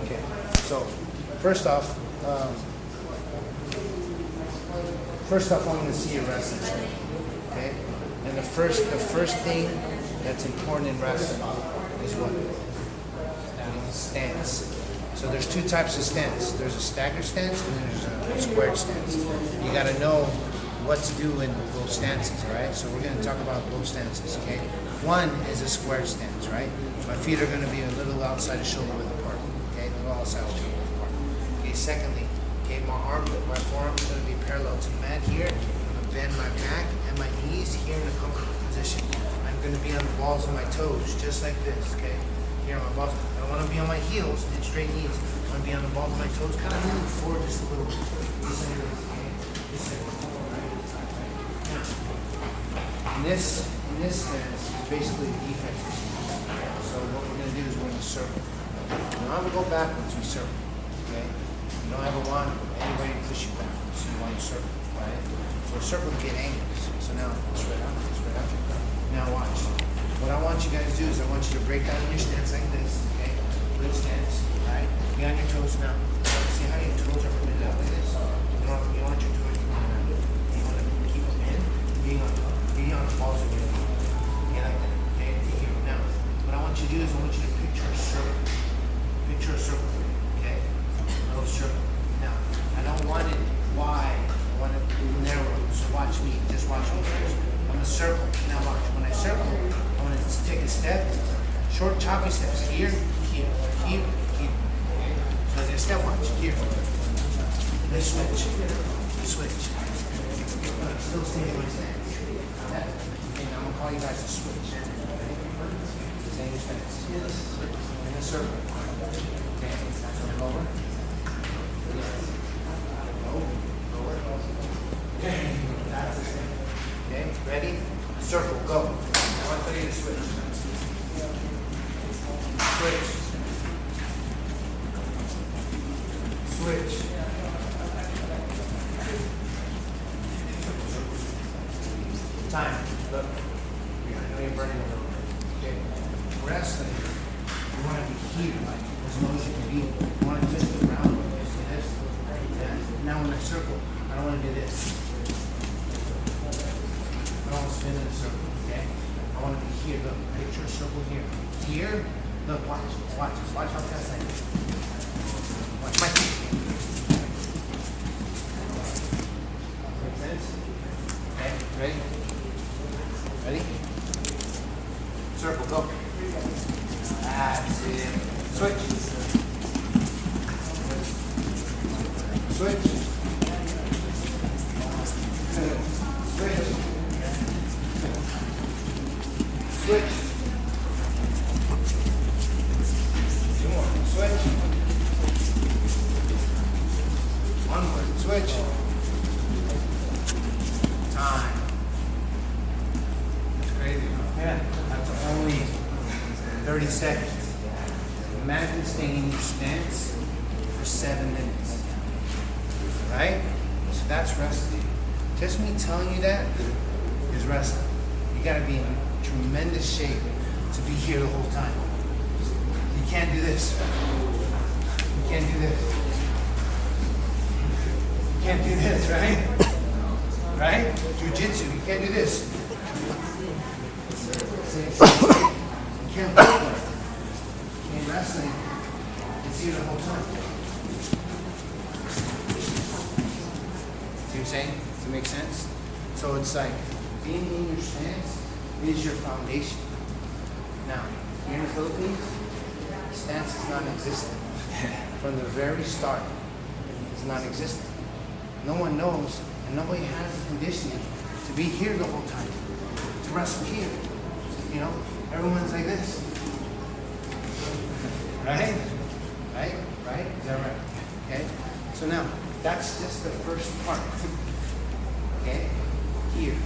Okay. So, first off, I want to see your wrestling. Okay. And the first thing that's important in wrestling is what? Stance. So there's two types of stance. There's a stagger stance and then there's a squared stance. You got to know what to do in both stances, all right? So we're going to talk about both stances, okay? One is a square stance, right? My feet are going to be a little outside the shoulder width apart, okay? A little outside the shoulder width apart. Okay, secondly, okay, my forearm is going to be parallel to the mat here. I'm going to bend my back and my knees here in a comfortable position. I'm going to be on the balls of my toes, just like this, okay? Here on my balls. I don't want to be on my heels and straight knees. I want to be on the balls of my toes, kind of move forward just a little bit. Just like this, okay? Just like this. In this stance is basically a defensive stance. So what we're going to do is we're going to circle. We don't have to go backwards, we circle. Okay? You don't ever want anybody to push you backwards. So you want to circle, right? So a circle to get angles. So now, straight out, straight out. Now watch. What I want you guys to do is I want you to break down your stance like this. Okay? Good stance. Alright? Be on your toes now. See how your toes are pointed out like this? You want your toes pointed out. You want to keep them in, being on the balls of your feet. Okay, like that. Okay, to here. Now, what I want you to do is I want you to picture a circle. Picture a circle. Okay? A little circle. Now, I don't want it wide. I want it narrow. So watch me. Just watch me first. I'm going to circle. Now watch. When I circle, I want to take a step. Short, choppy steps. Here, here, here, here. So as I step, watch. Here. Then switch. Switch. I'm still staying in my stance. Okay, now I'm going to call you guys to switch. Same stance. In a circle. Okay, so lower. Lower. Okay, that's the same. Okay, ready? Circle, go. Now I want to tell you to switch. Switch. Switch. Time. Look. I know you're burning a little bit. Okay. Wrestling. You want to be here as long as you can be. You want to just be around. Just do this. Yeah. Now when I circle, I don't want to do this. I don't want to spin in a circle. Okay. I want to be here. Look. Picture a circle here. Here. Look. Watch. Watch. Just watch how fast I do. Watch my feet. Make sense? Okay. Ready? Ready? Circle, go. That's it. Switch. Switch. Switch. Switch. Two more. Switch. One more. Switch. Time. Yeah, that's only 30 seconds. Imagine staying in your stance for 7 minutes. Right? So that's wrestling. Just me telling you that is wrestling. You gotta be in tremendous shape to be here the whole time. You can't do this. You can't do this. You can't do this, right? Right? Jiu-jitsu, you can't do this. You can't do it. In wrestling, it's here the whole time. See what I'm saying? Does it make sense? So it's like being in your stance is your foundation. Now, here in the Philippines, stance is non-existent. From the very start, it's non-existent. No one knows, and nobody has the conditioning to be here the whole time, to wrestle here. You know, everyone's like this. Right? Right? Right? Is that right? Okay? So now, that's just the first part. Okay? Here.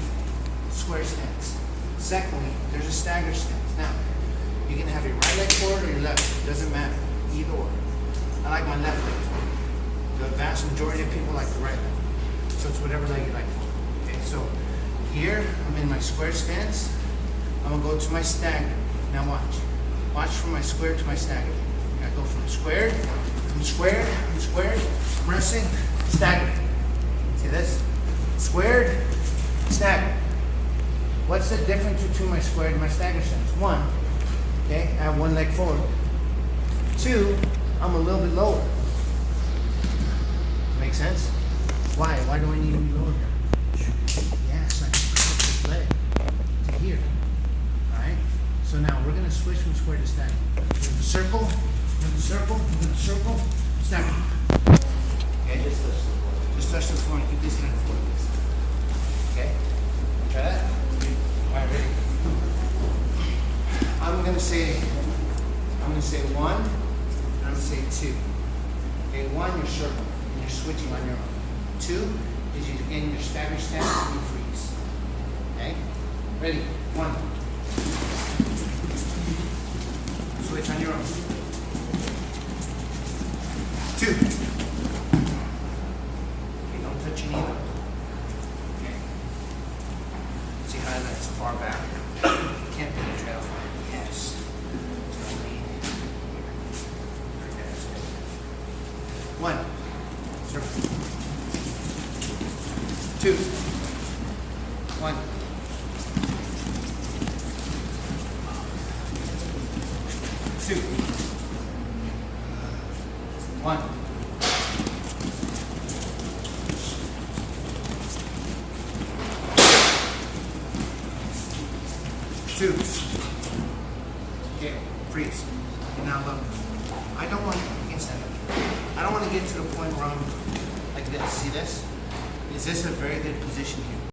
Square stance. Secondly, there's a stagger stance. Now, you can have your right leg forward or your left. It doesn't matter. Either or. I like my left leg forward. The vast majority of people like the right leg. So it's whatever leg you like. Okay, so here, I'm in my square stance. I'm going to go to my stagger. Now watch. Watch from my square to my stagger. Okay. go from squared, I'm resting, staggered. See this? Squared, staggered. What's the difference between my squared and my staggered stance? One, okay, I have one leg forward. Two, I'm a little bit lower. Make sense? Why? Why do I need to be lower? Yeah, so I can push this leg to here. Alright? So now we're gonna switch from square to stagger. We're gonna circle, we're gonna circle, we're gonna circle, stagger. Okay? Just touch the floor and keep this hand forward. Okay? Try that? Alright, ready? I'm gonna say one, and I'm gonna say two. Okay, one, you're circling, and you're switching on your own. Two is you're in your stagger stance and you freeze. Okay? Ready? One. Switch on your own. Two. Okay, don't touch your knee though. Okay. See how that's far back? Can't be a trail. Yes. There's no lead. Okay, that's good. One. Circle. Two. One. Two. One. Two. Okay, freeze. And now look. I don't want to get to the point where I'm like this. See this? Is this a very good position here?